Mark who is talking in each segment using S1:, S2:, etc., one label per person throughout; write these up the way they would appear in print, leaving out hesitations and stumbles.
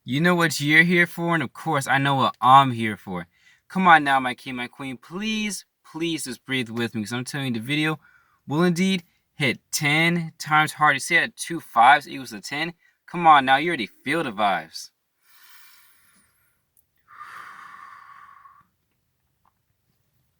S1: You know what you're here for, and of course, I know what I'm here for. Come on now, my king, my queen. Please, please just breathe with me because I'm telling you, the video will indeed hit 10 times harder. See that 2 5s equals a 10? Come on now, you already feel the vibes.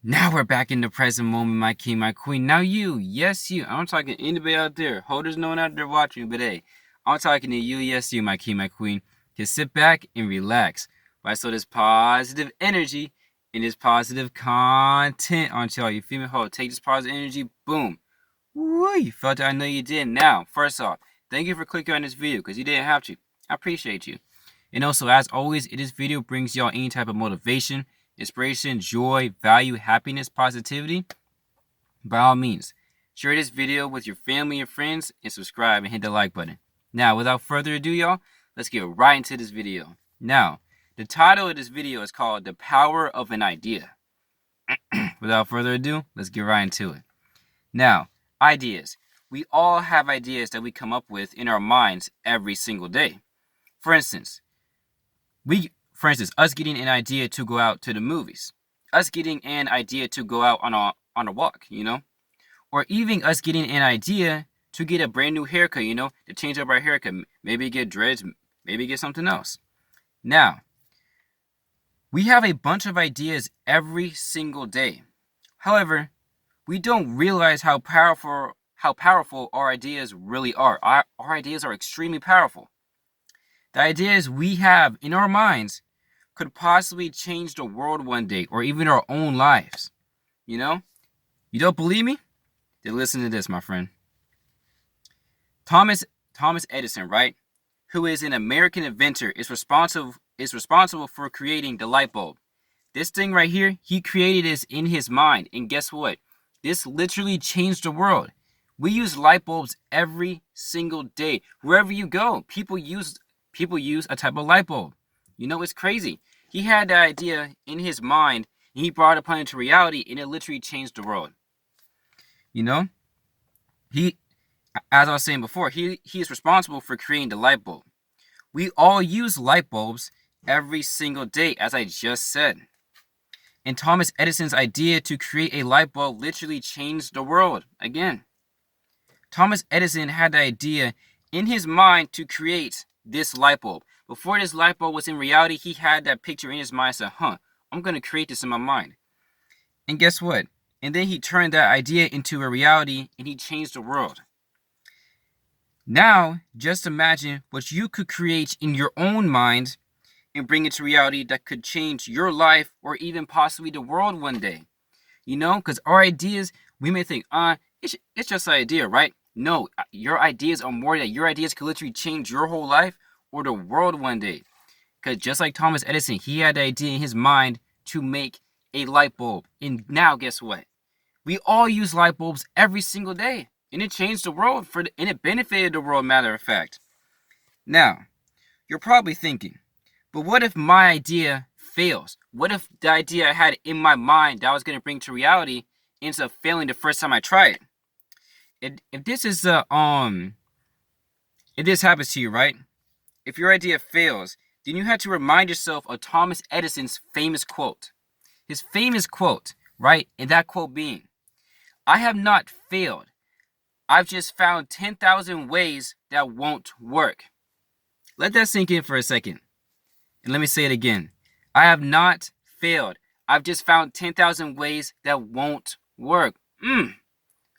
S1: Now we're back in the present moment, my king, my queen. Now you, yes you. I'm talking to anybody out there, holders knowing out there watching, but hey, I'm talking to you, yes you, my king, my queen. Just sit back and relax. Right, so this positive energy and this positive content on y'all. You feel me? Hold, take this positive energy, boom. Woo, you felt it? I know you did. Now, first off, thank you for clicking on this video because you didn't have to. I appreciate you. And also, as always, if this video brings y'all any type of motivation, inspiration, joy, value, happiness, positivity, by all means, share this video with your family and friends and subscribe and hit the like button. Now, without further ado, y'all, let's get right into this video. Now, the title of this video is called The Power of an Idea. Without further ado, let's get right into it. Now, ideas. We all have ideas that we come up with in our minds every single day. For instance, us getting an idea to go out to the movies, us getting an idea to go out on a walk, or even us getting an idea to get a brand new haircut, to change up our haircut, maybe get dreads, maybe get something else. Now, we have a bunch of ideas every single day. However, we don't realize how powerful our ideas really are. Our ideas are extremely powerful. The ideas we have in our minds could possibly change the world one day, or even our own lives. You don't believe me? Then listen to this, my friend. Thomas Edison, right, who is an American inventor, is responsible for creating the light bulb. This thing right here, he created this in his mind, and guess what? This literally changed the world. We use light bulbs every single day. Wherever you go, people use a type of light bulb. It's crazy. He had the idea in his mind, and he brought it upon into reality, and it literally changed the world. He, as I was saying before, he is responsible for creating the light bulb. We all use light bulbs every single day, as I just said. And Thomas Edison's idea to create a light bulb literally changed the world again. Thomas Edison had the idea in his mind to create this light bulb. Before this light bulb was in reality, he had that picture in his mind and said, I'm going to create this in my mind. And guess what? And then he turned that idea into a reality, and he changed the world. Now, just imagine what you could create in your own mind and bring it to reality that could change your life or even possibly the world one day. Because our ideas, we may think, it's just an idea, right? No, your ideas are more that your ideas could literally change your whole life or the world one day. Because just like Thomas Edison, he had the idea in his mind to make a light bulb. And now guess what? We all use light bulbs every single day. And it changed the world and it benefited the world, matter of fact. Now, you're probably thinking, but what if my idea fails? What if the idea I had in my mind that I was going to bring to reality ends up failing the first time I try it? If this happens to you, right? If your idea fails, then you have to remind yourself of Thomas Edison's famous quote. His famous quote, right? And that quote being, I have not failed. I've just found 10,000 ways that won't work. Let that sink in for a second. And let me say it again. I have not failed. I've just found 10,000 ways that won't work.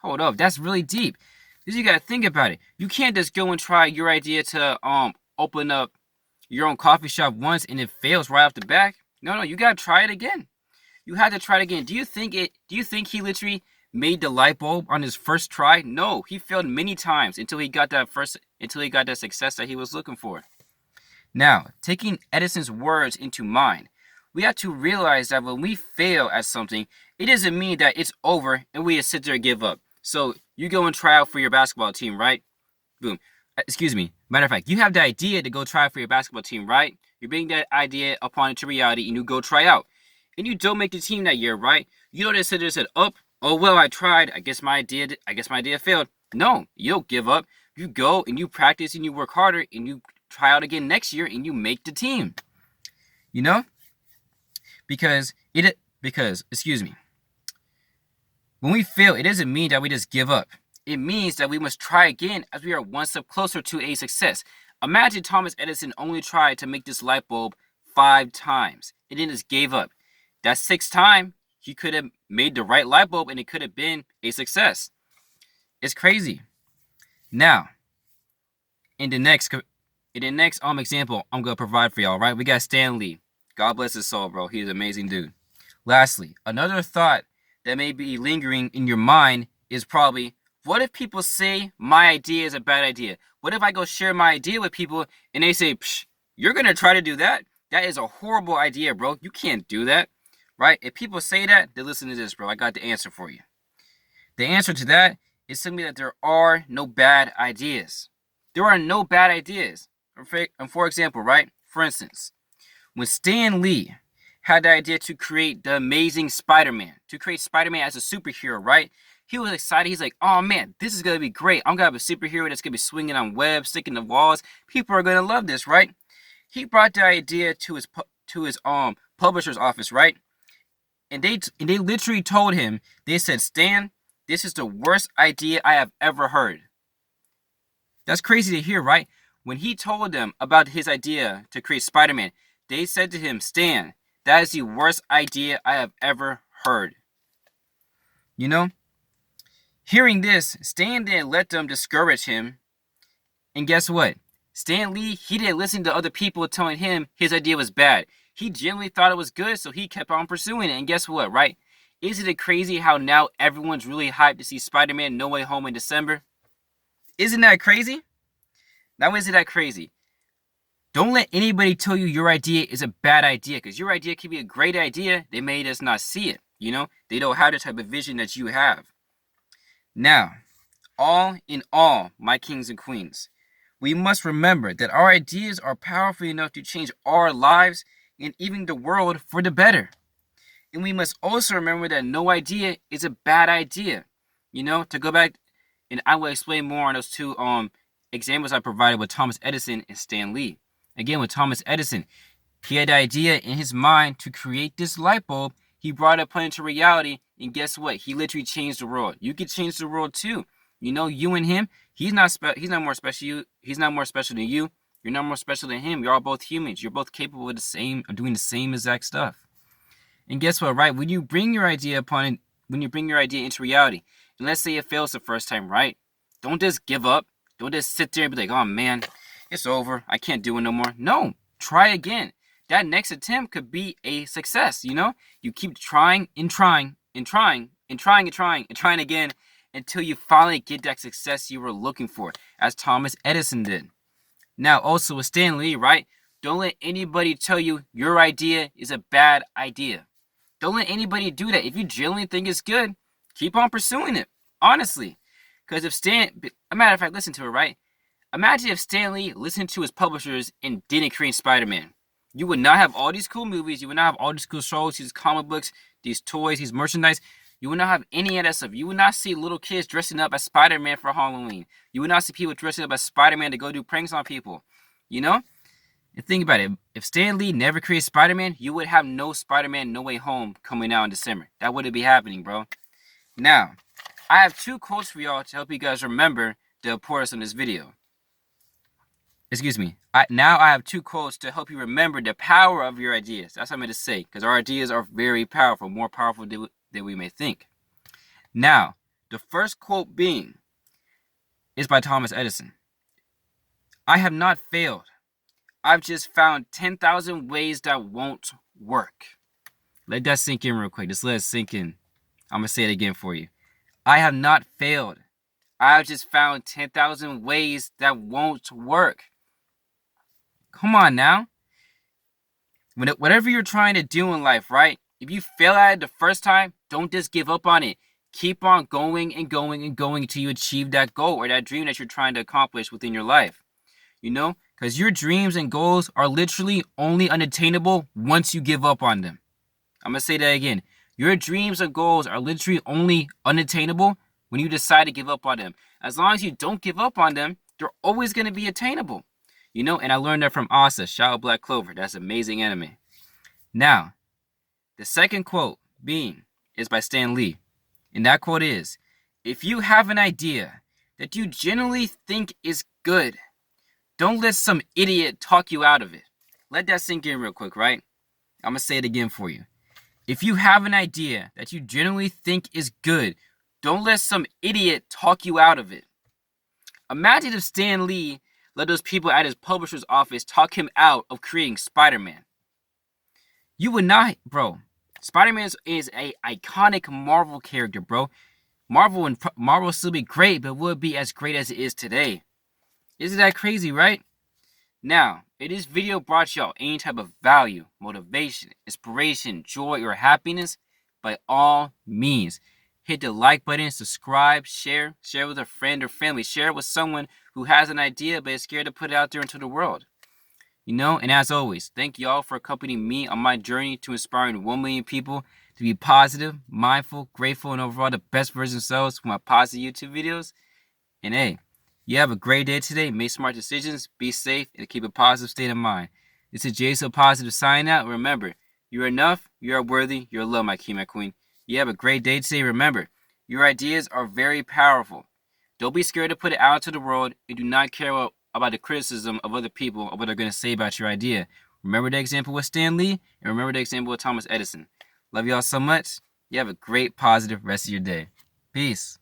S1: Hold up. That's really deep. Because you got to think about it. You can't just go and try your idea to open up your own coffee shop once and it fails right off the bat. No, you got to try it again. You have to try it again. Do you think he literally made the light bulb on his first try? No, he failed many times until he got that success that he was looking for. Now, taking Edison's words into mind, we have to realize that when we fail at something, it doesn't mean that it's over and we just sit there and give up. So you go and try out for your basketball team, right? Boom. Excuse me. Matter of fact, you have the idea to go try out for your basketball team, right? You bring that idea upon into reality and you go try out. And you don't make the team that year, right? You don't just sit there and say, oh well, I tried. I guess my idea failed. No, you don't give up. You go and you practice and you work harder and you try out again next year and you make the team. You know? Because excuse me. When we fail, it doesn't mean that we just give up. It means that we must try again as we are one step closer to a success. Imagine Thomas Edison only tried to make this light bulb 5 times and then just gave up. That 6th time, he could have made the right light bulb and it could have been a success. It's crazy. Now, in the next example I'm going to provide for y'all, right? We got Stan Lee. God bless his soul, bro. He's an amazing dude. Lastly, another thought that may be lingering in your mind is probably, what if people say my idea is a bad idea? What if I go share my idea with people and they say, psh, you're going to try to do that? That is a horrible idea, bro. You can't do that, right? If people say that, then listen to this, bro. I got the answer for you. The answer to that is simply that there are no bad ideas. There are no bad ideas. For example, right? For instance, when Stan Lee had the idea to create the Amazing Spider-Man, to create Spider-Man as a superhero, right? He was excited. He's like, oh man, this is going to be great. I'm going to have a superhero that's going to be swinging on webs, sticking to walls. People are going to love this, right? He brought the idea to his publisher's office, right? And they literally told him, they said, Stan, this is the worst idea I have ever heard. That's crazy to hear, right? When he told them about his idea to create Spider-Man, they said to him, Stan, that is the worst idea I have ever heard. You know? Hearing this, Stan didn't let them discourage him. And guess what? Stan Lee, he didn't listen to other people telling him his idea was bad. He genuinely thought it was good, so he kept on pursuing it. And guess what, right? Isn't it crazy how now everyone's really hyped to see Spider-Man No Way Home in December? Isn't that crazy? Now, isn't that crazy? Don't let anybody tell you your idea is a bad idea, because your idea can be a great idea. They may just not see it, you know? They don't have the type of vision that you have. Now, all in all, my kings and queens, we must remember that our ideas are powerful enough to change our lives and even the world for the better. And we must also remember that no idea is a bad idea. You know, to go back, and I will explain more on those 2 examples I provided with Thomas Edison and Stan Lee. Again, with Thomas Edison, he had the idea in his mind to create this light bulb. He brought it into reality, and guess what? He literally changed the world. You can change the world too. You know, you and him, he's not more special. He's not more special than you. You're not more special than him. You're all both humans. You're both capable of doing the same exact stuff. And guess what, right? When you bring your idea into reality, and let's say it fails the first time, right? Don't just give up. Don't just sit there and be like, oh man, it's over. I can't do it no more. No, try again. That next attempt could be a success, you know? You keep trying and trying and trying and trying and trying and trying again until you finally get that success you were looking for, as Thomas Edison did. Now, also with Stan Lee, right? Don't let anybody tell you your idea is a bad idea. Don't let anybody do that. If you genuinely think it's good, keep on pursuing it, honestly. Because a matter of fact, listen to it, right? Imagine if Stan Lee listened to his publishers and didn't create Spider-Man. You would not have all these cool movies. You would not have all these cool shows, these comic books, these toys, these merchandise. You would not have any of that stuff. You would not see little kids dressing up as Spider-Man for Halloween. You would not see people dressing up as Spider-Man to go do pranks on people. You know? And think about it. If Stan Lee never created Spider-Man, you would have no Spider-Man No Way Home coming out in December. That wouldn't be happening, bro. Now, I have 2 quotes for y'all to help you guys remember the importance of this video. Excuse me. I have 2 quotes to help you remember the power of your ideas. That's what I'm going to say, because our ideas are very powerful, more powerful than we may think. Now, the first quote is by Thomas Edison. I have not failed. I've just found 10,000 ways that won't work. Let that sink in real quick. Just let it sink in. I'm going to say it again for you. I have not failed. I've just found 10,000 ways that won't work. Come on now. Whatever you're trying to do in life, right? If you fail at it the first time, don't just give up on it. Keep on going and going and going until you achieve that goal or that dream that you're trying to accomplish within your life. You know? Because your dreams and goals are literally only unattainable once you give up on them. I'm going to say that again. Your dreams and goals are literally only unattainable when you decide to give up on them. As long as you don't give up on them, they're always going to be attainable. You know, and I learned that from Asa, Shout Out Black Clover. That's amazing anime. Now, the second quote is by Stan Lee. And that quote is, if you have an idea that you genuinely think is good, don't let some idiot talk you out of it. Let that sink in real quick, right? I'm going to say it again for you. If you have an idea that you genuinely think is good, don't let some idiot talk you out of it. Imagine if Stan Lee let those people at his publisher's office talk him out of creating Spider-Man. You would not, bro. Spider-Man is an iconic Marvel character, bro. Marvel will still be great, but will it be as great as it is today? Isn't that crazy, right? Now, if this video brought y'all any type of value, motivation, inspiration, joy, or happiness, by all means, hit the like button, subscribe, share with a friend or family, share it with someone who has an idea but is scared to put it out there into the world. You know, and as always, thank y'all for accompanying me on my journey to inspiring 1 million people to be positive, mindful, grateful, and overall the best version of themselves with my positive YouTube videos. And hey, you have a great day today. Make smart decisions, be safe, and keep a positive state of mind. This is Jay So Positive signing out. Remember, you're enough, you are worthy, you're loved, my king, my queen. You have a great day today. Remember, your ideas are very powerful. Don't be scared to put it out into the world and do not care about the criticism of other people or what they're going to say about your idea. Remember the example with Stan Lee, and remember the example with Thomas Edison. Love y'all so much. You have a great, positive rest of your day. Peace.